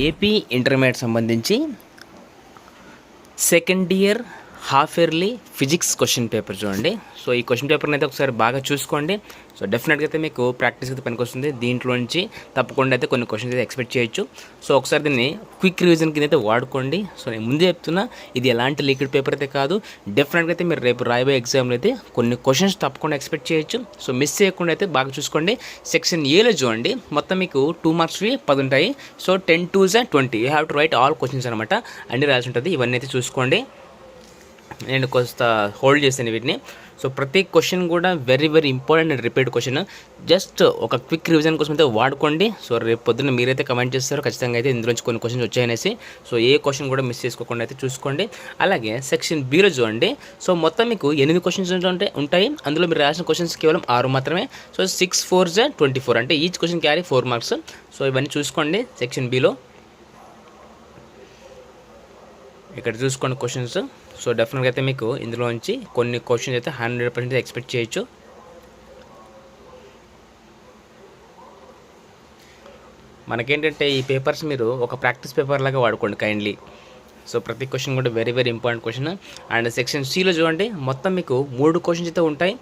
AP intermediate సంబంధించి second year half yearly physics question paper చూడండి. So ఈ question పేపర్ని అయితే ఒకసారి బాగా చూసుకోండి. సో డెఫినెట్గా అయితే మీకు ప్రాక్టీస్ అయితే పనికొస్తుంది. దీంట్లో నుంచి తప్పకుండా అయితే కొన్ని క్వశ్చన్స్ అయితే ఎక్స్పెక్ట్ చేయొచ్చు. సో ఒకసారి దీన్ని క్విక్ రివిజన్ కింద అయితే వాడుకోండి. సో నేను ముందే చెప్తున్నా, ఇది ఎలాంటి లీక్డ్ పేపర్ అయితే కాదు. డెఫినెట్గా అయితే మీరు రేపు రాయబోయే ఎగ్జామ్లో అయితే కొన్ని క్వశ్చన్స్ తప్పకుండా ఎక్స్పెక్ట్ చేయొచ్చు. సో మిస్ చేయకుండా అయితే బాగా చూసుకోండి. సెక్షన్ ఏలో చూడండి, మొత్తం మీకు 2 మార్క్స్వి 10 ఉంటాయి. So 10 2s 20 you have to right all questions అనమాట. అన్ని రాసి ఉంటుంది. ఇవన్నీ అయితే చూసుకోండి. నేను కొంత హోల్డ్ చేశాను వీటిని. సో ప్రతి క్వశ్చన్ కూడా very very important and repeat question. Just ఒక క్విక్ రివిజన్ కోసం అయితే వాడుకోండి. సో రేపు పొద్దున్న మీరైతే కమెంట్ చేస్తారు ఖచ్చితంగా అయితే ఇందులోంచి కొన్ని క్వశ్చన్స్ వచ్చాయనేసి. సో ఏ క్వశ్చన్ కూడా మిస్ చేసుకోకుండా అయితే చూసుకోండి. అలాగే సెక్షన్ బిలో చూడండి. సో మొత్తం మీకు 8 క్వశ్చన్స్ ఉంటాయి. అందులో మీరు రాసిన క్వశ్చన్స్ కేవలం 6 మాత్రమే. సో 6 4s 24 అంటే each question carry 4 marks. So ఇవన్నీ చూసుకోండి. సెక్షన్ బిలో ఇక్కడ చూసుకోండి క్వశ్చన్స్. సో డెఫినెట్గా అయితే మీకు ఇందులో నుంచి కొన్ని క్వశ్చన్స్ అయితే 100% ఎక్స్పెక్ట్ చేయొచ్చు. మనకేంటంటే ఈ పేపర్స్ మీరు ఒక ప్రాక్టీస్ పేపర్ లాగా వాడుకోండి కైండ్లీ. సో ప్రతి క్వశ్చన్ కూడా very very important question. And section సిలో చూడండి, మొత్తం మీకు 3 క్వశ్చన్స్ అయితే ఉంటాయి.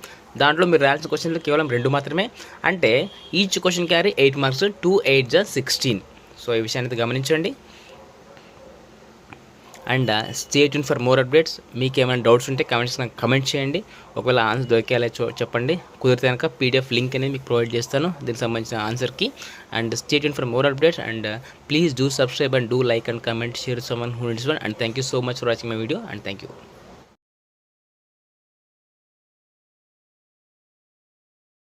దాంట్లో మీరు రాయాల్సిన క్వశ్చన్లు కేవలం 2 మాత్రమే. అంటే each question carry 8 marks. 2 8s 16. So ఈ విషయాన్ని అయితే గమనించండి. And stay tune for more updates. మీకు ఏమైనా డౌట్స్ ఉంటే కమెంట్ చేయండి. ఒకవేళ ఆన్సర్ దొరికేలా చెప్పండి. కుదిరితే కనుక పీడిఎఫ్ లింక్ అనేది మీకు ప్రొవైడ్ చేస్తాను దీనికి సంబంధించిన ఆన్సర్కి. And stay tune for more updates. And please do subscribe and do like and comment, share someone who needs one. And thank you so much for watching my video. And thank you.